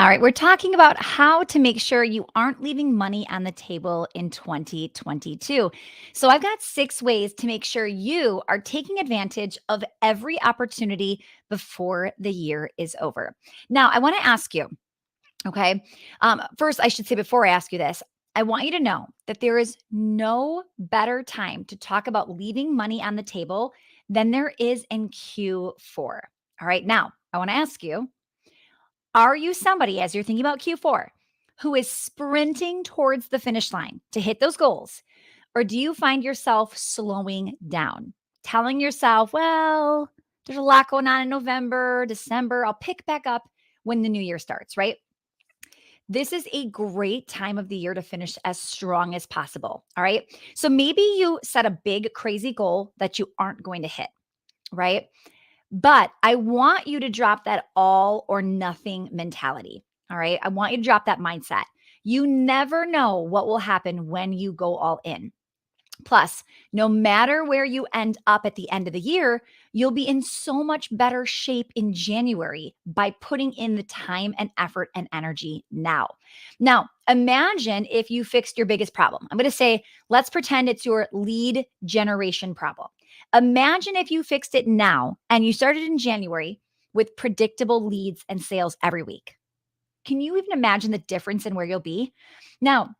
All right, we're talking about how to make sure you aren't leaving money on the table in 2022. So, I've got 6 ways to make sure you are taking advantage of every opportunity before the year is over. Now, I want to ask you, okay? First, I should say before I ask you this, I want you to know that there is no better time to talk about leaving money on the table than there is in Q4. All right, now I want to ask you, are you somebody, as you're thinking about Q4, who is sprinting towards the finish line to hit those goals? Or do you find yourself slowing down, telling yourself, well, there's a lot going on in November, December, I'll pick back up when the new year starts, right? This is a great time of the year to finish as strong as possible. All right. So maybe you set a big, crazy goal that you aren't going to hit, right? But I want you to drop that all or nothing mentality. All right. I want you to drop that mindset. You never know what will happen when you go all in. Plus, no matter where you end up at the end of the year, you'll be in so much better shape in January by putting in the time and effort and energy now. Now, imagine if you fixed your biggest problem. I'm going to say, let's pretend it's your lead generation problem. Imagine if you fixed it now and you started in January with predictable leads and sales every week. Can you even imagine the difference in where you'll be? Now,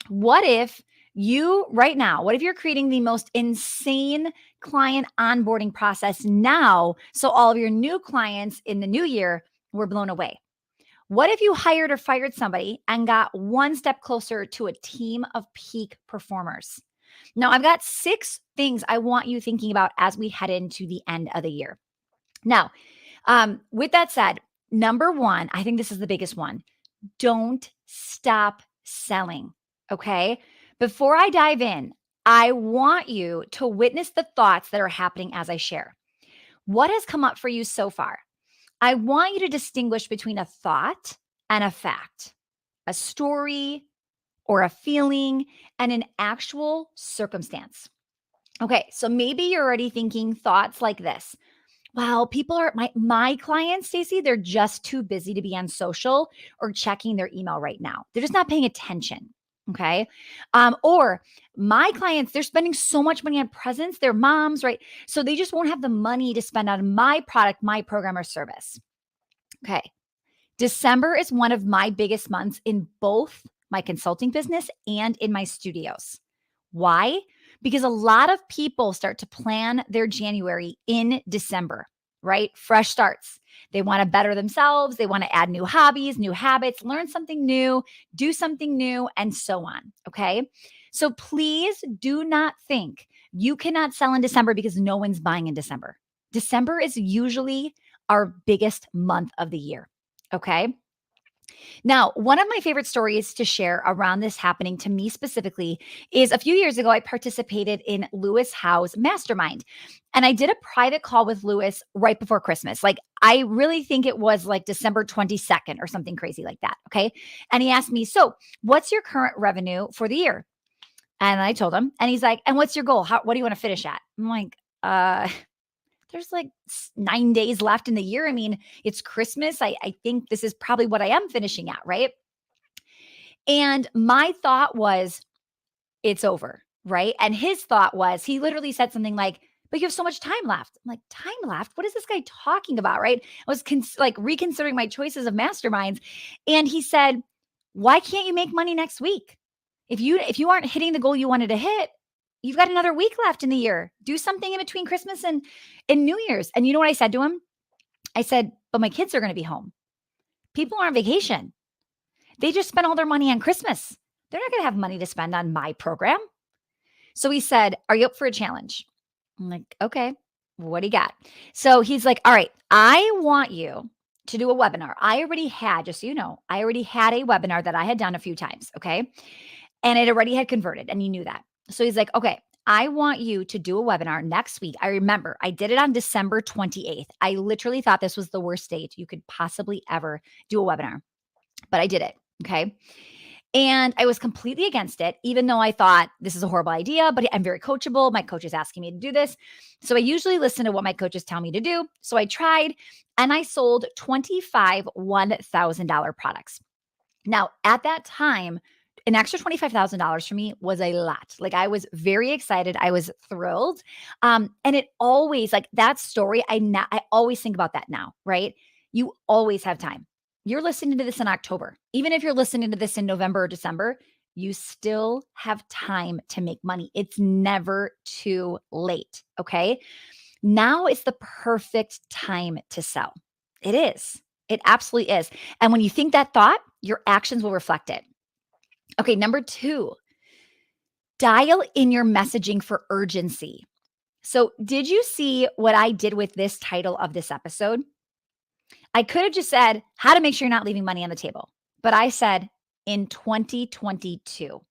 what if what if you're creating the most insane client onboarding process now so all of your new clients in the new year were blown away? What if you hired or fired somebody and got one step closer to a team of peak performers? Now, I've got 6 things I want you thinking about as we head into the end of the year. Now, with that said, number one, I think this is the biggest one. Don't stop selling. Okay. Before I dive in, I want you to witness the thoughts that are happening as I share. What has come up for you so far? I want you to distinguish between a thought and a fact, a story or a feeling, and an actual circumstance. Okay, so maybe you're already thinking thoughts like this. Well, people are my clients, Stacey, they're just too busy to be on social or checking their email right now. They're just not paying attention. Okay. Or my clients, they're spending so much money on presents, they're moms, right? So they just won't have the money to spend on my product, my program, or service. Okay. December is one of my biggest months in both my consulting business and in my studios. Why? Because a lot of people start to plan their January in December, right? Fresh starts. They want to better themselves. They want to add new hobbies, new habits, learn something new, do something new, and so on. Okay. So please do not think you cannot sell in December because no one's buying in December. December is usually our biggest month of the year. Okay. Now, one of my favorite stories to share around this happening to me specifically is a few years ago, I participated in Lewis Howe's mastermind. And I did a private call with Lewis right before Christmas. Like, I really think it was like December 22nd or something crazy like that. Okay. And he asked me, so what's your current revenue for the year? And I told him, and he's like, and what's your goal? What do you want to finish at? I'm like, there's like 9 days left in the year. I mean, it's Christmas. I think this is probably what I am finishing at, right? And my thought was, it's over, right? And his thought was, he literally said something like, but you have so much time left. I'm like, time left? What is this guy talking about, right? I was like reconsidering my choices of masterminds. And he said, why can't you make money next week? If you aren't hitting the goal you wanted to hit, you've got another week left in the year. Do something in between Christmas and New Year's. And you know what I said to him? I said, but my kids are going to be home. People are on vacation. They just spent all their money on Christmas. They're not going to have money to spend on my program. So he said, are you up for a challenge? I'm like, okay, what do you got? So he's like, all right, I want you to do a webinar. I already had, just so you know, I already had a webinar that I had done a few times. Okay. And it already had converted and you knew that. So he's like, okay, I want you to do a webinar next week. I remember I did it on December 28th. I literally thought this was the worst date you could possibly ever do a webinar, but I did it. Okay. And I was completely against it, even though I thought this is a horrible idea, but I'm very coachable. My coach is asking me to do this. So I usually listen to what my coaches tell me to do. So I tried and I sold 25 $1,000 products. Now, at that time, an extra $25,000 for me was a lot. Like I was very excited. I was thrilled. And it always like that story. I always think about that now, right? You always have time. You're listening to this in October. Even if you're listening to this in November or December, you still have time to make money. It's never too late. Okay. Now is the perfect time to sell. It is. It absolutely is. And when you think that thought, your actions will reflect it. Okay, number 2, dial in your messaging for urgency. So, did you see what I did with this title of this episode? I could have just said, how to make sure you're not leaving money on the table. But I said, in 2022.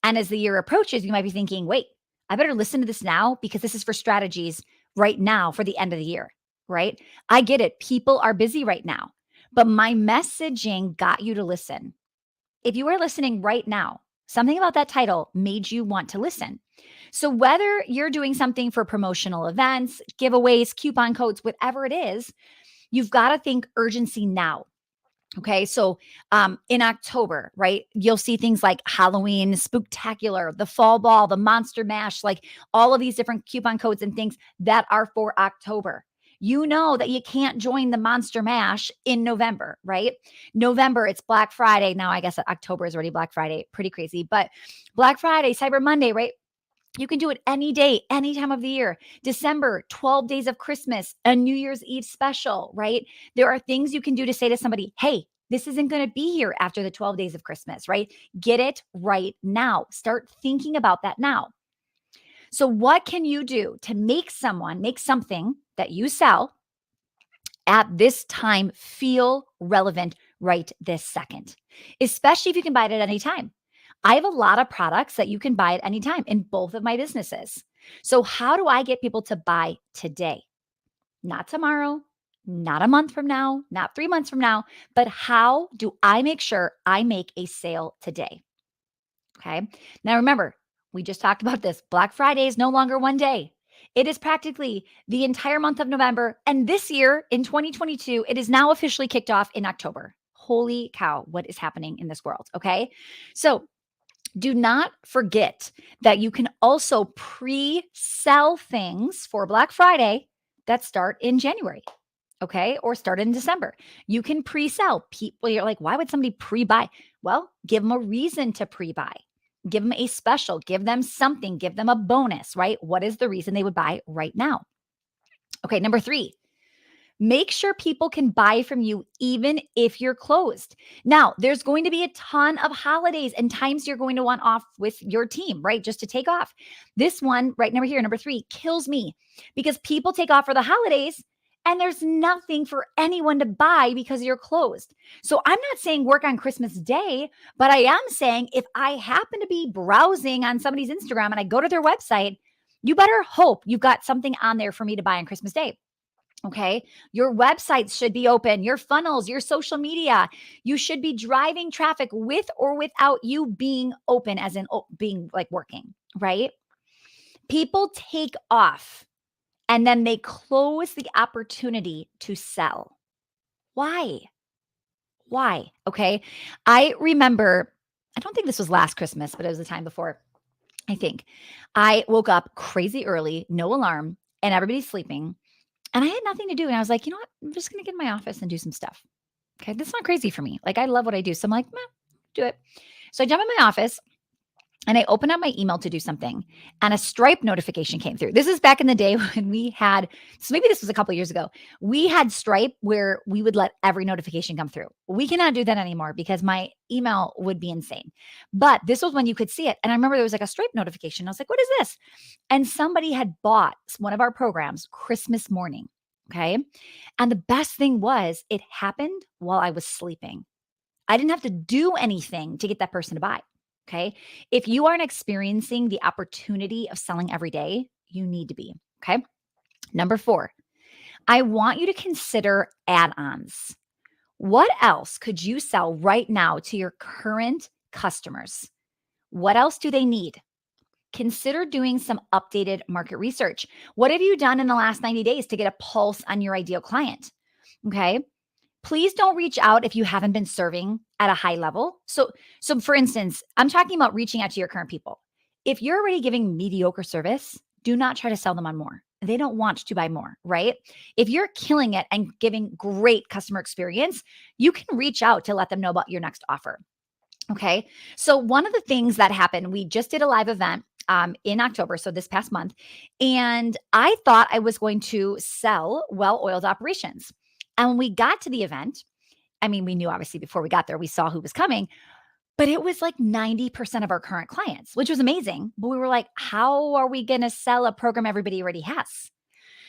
And as the year approaches, you might be thinking, wait, I better listen to this now because this is for strategies right now for the end of the year, right? I get it. People are busy right now, but my messaging got you to listen. If you are listening right now, something about that title made you want to listen. So whether you're doing something for promotional events, giveaways, coupon codes, whatever it is, you've got to think urgency now. Okay. So in October, right, you'll see things like Halloween, Spooktacular, the Fall Ball, the Monster Mash, like all of these different coupon codes and things that are for October. You know that you can't join the Monster Mash in November, right? November, it's Black Friday. Now, I guess October is already Black Friday. Pretty crazy. But Black Friday, Cyber Monday, right? You can do it any day, any time of the year. December, 12 days of Christmas, a New Year's Eve special, right? There are things you can do to say to somebody, hey, this isn't going to be here after the 12 days of Christmas, right? Get it right now. Start thinking about that now. So, what can you do to make something that you sell at this time feel relevant right this second, especially if you can buy it at any time? I have a lot of products that you can buy at any time in both of my businesses. So, how do I get people to buy today? Not tomorrow, not a month from now, not 3 months from now, but how do I make sure I make a sale today? Okay. Now, remember, we just talked about this. Black Friday is no longer one day. It is practically the entire month of November. And this year in 2022, it is now officially kicked off in October. Holy cow, what is happening in this world? Okay. So, do not forget that you can also pre-sell things for Black Friday that start in January, okay? Or start in December. You can pre-sell. People, you're like, why would somebody pre-buy? Well, give them a reason to pre-buy. Give them a special, give them something, give them a bonus, right? What is the reason they would buy right now? Okay, number 3, make sure people can buy from you even if you're closed. Now, there's going to be a ton of holidays and times you're going to want off with your team, right? Just to take off. This one, right number here, number 3, kills me because people take off for the holidays and there's nothing for anyone to buy because you're closed. So I'm not saying work on Christmas Day, but I am saying if I happen to be browsing on somebody's Instagram and I go to their website, you better hope you've got something on there for me to buy on Christmas Day. Okay. Your websites should be open, your funnels, your social media. You should be driving traffic with or without you being open, as in being like working, right? People take off and then they close the opportunity to sell. Why? Why? Okay. I remember, I don't think this was last Christmas, but it was the time before. I think I woke up crazy early, no alarm, and everybody's sleeping. And I had nothing to do. And I was like, you know what? I'm just going to get in my office and do some stuff. Okay. That's not crazy for me. Like, I love what I do. So I'm like, meh, do it. So I jump in my office and I open up my email to do something. And a Stripe notification came through. This is back in the day when we had, so maybe this was a couple of years ago. We had Stripe where we would let every notification come through. We cannot do that anymore because my email would be insane. But this was when you could see it. And I remember there was like a Stripe notification. I was like, what is this? And somebody had bought one of our programs Christmas morning. Okay. And the best thing was it happened while I was sleeping. I didn't have to do anything to get that person to buy. Okay. If you aren't experiencing the opportunity of selling every day, you need to be. Okay. Number 4, I want you to consider add-ons. What else could you sell right now to your current customers. What else do they need? Consider doing some updated market research. What have you done in the last 90 days to get a pulse on your ideal client? Okay. Please don't reach out if you haven't been serving at a high level. So for instance, I'm talking about reaching out to your current people. If you're already giving mediocre service, do not try to sell them on more. They don't want to buy more, right? If you're killing it and giving great customer experience, you can reach out to let them know about your next offer. Okay. So one of the things that happened, we just did a live event in October, so this past month, and I thought I was going to sell well-oiled operations. And when we got to the event, I mean, we knew obviously before we got there, we saw who was coming, but it was like 90% of our current clients, which was amazing. But we were like, how are we going to sell a program everybody already has?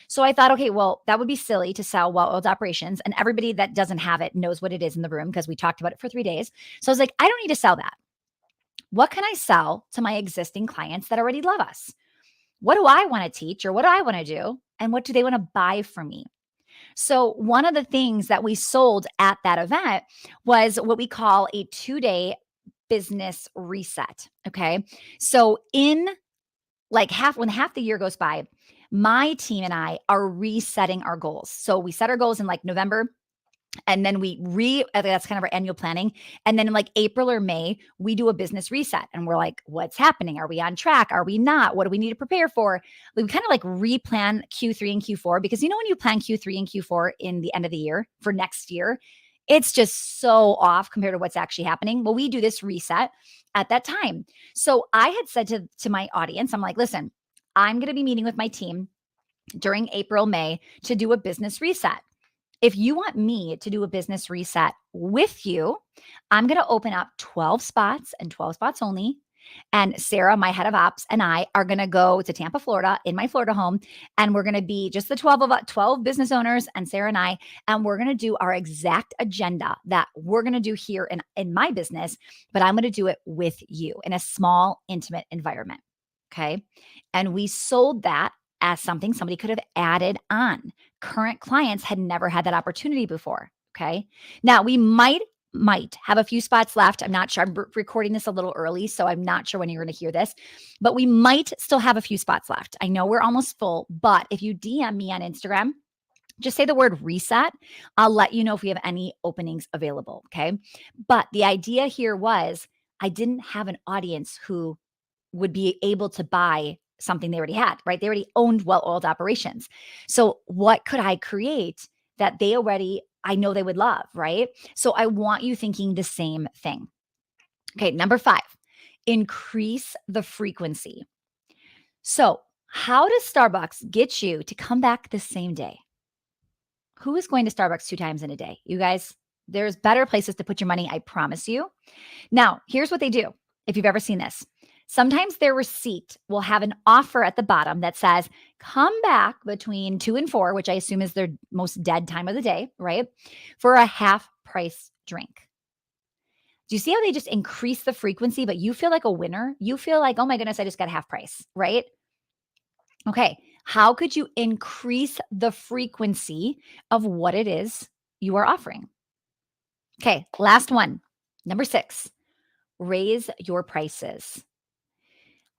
So I thought, okay, well, that would be silly to sell well-oiled operations. And everybody that doesn't have it knows what it is in the room because we talked about it for 3 days. So I was like, I don't need to sell that. What can I sell to my existing clients that already love us? What do I want to teach or what do I want to do? And what do they want to buy from me? So one of the things that we sold at that event was what we call a 2-day business reset. Okay. So in like when half the year goes by, my team and I are resetting our goals. So we set our goals in like November. And then that's kind of our annual planning. And then in like April or May, we do a business reset and we're like, what's happening? Are we on track? Are we not? What do we need to prepare for? We kind of like replan Q3 and Q4 because when you plan Q3 and Q4 in the end of the year for next year, it's just so off compared to what's actually happening. Well, we do this reset at that time. So I had said to my audience, I'm like, listen, I'm going to be meeting with my team during April, May to do a business reset. If you want me to do a business reset with you, I'm going to open up 12 spots and 12 spots only. And Sarah, my head of ops, and I are going to go to Tampa, Florida, in my Florida home. And we're going to be just the 12 business owners and Sarah and I. And we're going to do our exact agenda that we're going to do here in my business, but I'm going to do it with you in a small, intimate environment. Okay. And we sold that as something somebody could have added on. Current clients had never had that opportunity before. Okay. Now we might have a few spots left. I'm not sure. I'm recording this a little early, so I'm not sure when you're going to hear this, but we might still have a few spots left. I know we're almost full, but if you DM me on Instagram, just say the word reset. I'll let you know if we have any openings available. Okay. But the idea here was I didn't have an audience who would be able to buy something they already had, right? They already owned well-oiled operations. So what could I create that I know they would love, right? So I want you thinking the same thing. Okay, number 5, increase the frequency. So how does Starbucks get you to come back the same day? Who is going to Starbucks 2 times in a day? You guys, there's better places to put your money, I promise you. Now, here's what they do. If you've ever seen this, sometimes their receipt will have an offer at the bottom that says, come back between 2 and 4, which I assume is their most dead time of the day, right? For a half price drink. Do you see how they just increase the frequency, but you feel like a winner? You feel like, oh my goodness, I just got half price, right? Okay. How could you increase the frequency of what it is you are offering? Okay. Last one. Number 6, raise your prices.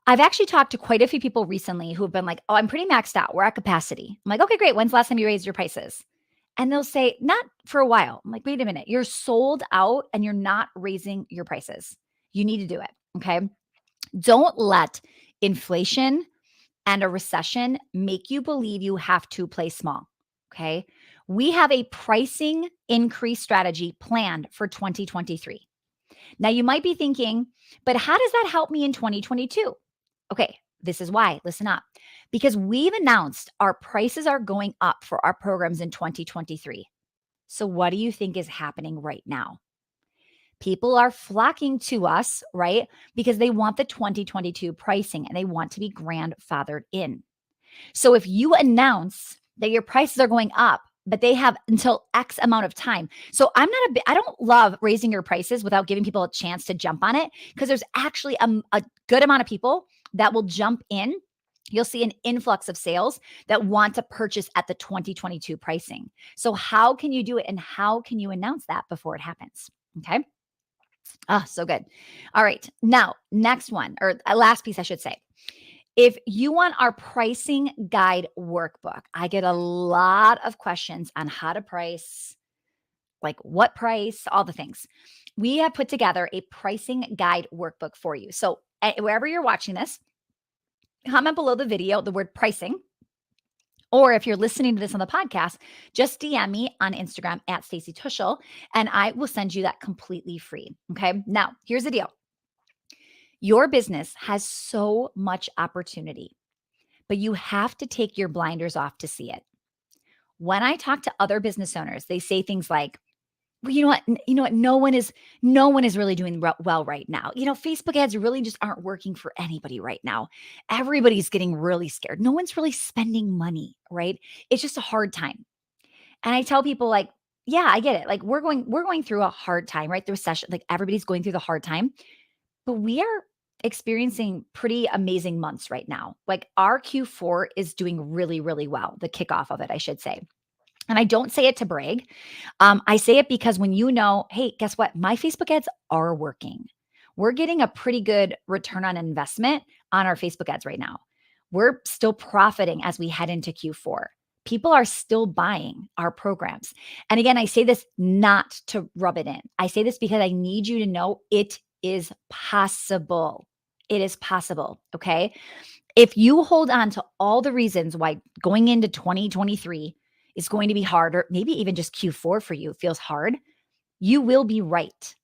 I've actually talked to quite a few people recently who have been like, oh, I'm pretty maxed out. We're at capacity. I'm like, okay, great. When's the last time you raised your prices? And they'll say, not for a while. I'm like, wait a minute. You're sold out and you're not raising your prices. You need to do it. Okay. Don't let inflation and a recession make you believe you have to play small. Okay. We have a pricing increase strategy planned for 2023. Now you might be thinking, but how does that help me in 2022? Okay, this is why. Listen up. Because we've announced our prices are going up for our programs in 2023. So what do you think is happening right now? People are flocking to us, right? Because they want the 2022 pricing and they want to be grandfathered in. So if you announce that your prices are going up, but they have until X amount of time. So I don't love raising your prices without giving people a chance to jump on it because there's actually a good amount of people that will jump in. You'll see an influx of sales that want to purchase at the 2022 pricing. So how can you do it and how can you announce that before it happens? Okay. Ah, so good. All right. Now, next one, or last piece, I should say. If you want our pricing guide workbook, I get a lot of questions on how to price, like what price, all the things. We have put together a pricing guide workbook for you. So, wherever you're watching this, comment below the video the word pricing. Or if you're listening to this on the podcast, just DM me on Instagram at Stacey Tuschel, and I will send you that completely free. Okay. Now, here's the deal. Your business has so much opportunity, but you have to take your blinders off to see it. When I talk to other business owners, they say things like, "Well, you know what? You know what? No one is really doing well right now. Facebook ads really just aren't working for anybody right now. Everybody's getting really scared. No one's really spending money, right? It's just a hard time." And I tell people like, "Yeah, I get it. Like we're going through a hard time, right? The recession, like everybody's going through the hard time. But we are experiencing pretty amazing months right now. Like our Q4 is doing really, really well, the kickoff of it, I should say. And I don't say it to brag. I say it because when you know, hey, guess what? My Facebook ads are working. We're getting a pretty good return on investment on our Facebook ads right now. We're still profiting as we head into Q4. People are still buying our programs. And again, I say this not to rub it in. I say this because I need you to know it is possible. It is possible. Okay. If you hold on to all the reasons why going into 2023 is going to be hard, or maybe even just Q4 for you feels hard, you will be right.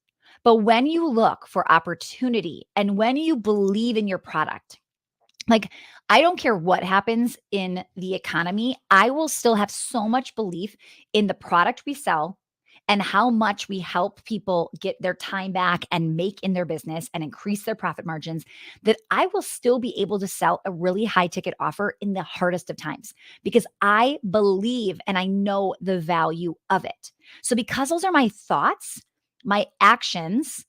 But when you look for opportunity and when you believe in your product, like I don't care what happens in the economy, I will still have so much belief in the product we sell and how much we help people get their time back and make in their business and increase their profit margins, that I will still be able to sell a really high ticket offer in the hardest of times because I believe and I know the value of it. So, because those are my thoughts, my actions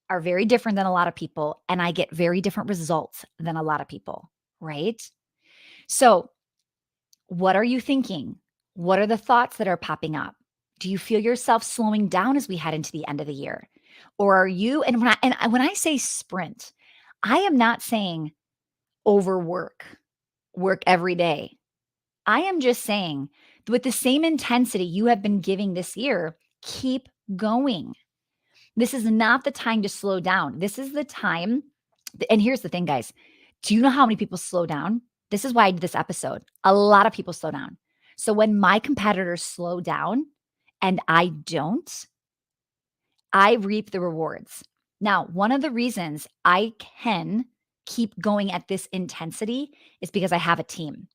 are very different than a lot of people, and I get very different results than a lot of people, right? So, what are you thinking? What are the thoughts that are popping up? Do you feel yourself slowing down as we head into the end of the year? Or are you, when I say sprint, I am not saying overwork, work every day. I am just saying with the same intensity you have been giving this year, keep going. This is not the time to slow down. This is the time. And here's the thing, guys. Do you know how many people slow down? This is why I did this episode. A lot of people slow down. So when my competitors slow down and I don't, I reap the rewards. Now, one of the reasons I can keep going at this intensity is because I have a team.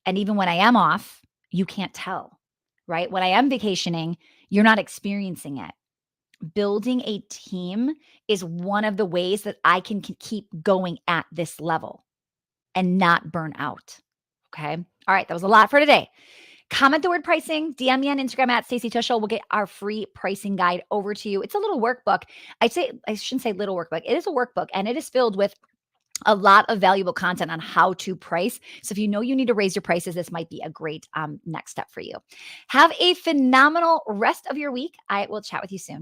And even when I am off, you can't tell, right? When I am vacationing, you're not experiencing it. Building a team is one of the ways that I can keep going at this level and not burn out. Okay. All right. That was a lot for today. Comment the word pricing, DM me on Instagram at Stacey Tuschel. We'll get our free pricing guide over to you. It's a little workbook. I shouldn't say little workbook. It is a workbook and it is filled with a lot of valuable content on how to price. So if you know you need to raise your prices, this might be a great next step for you. Have a phenomenal rest of your week. I will chat with you soon.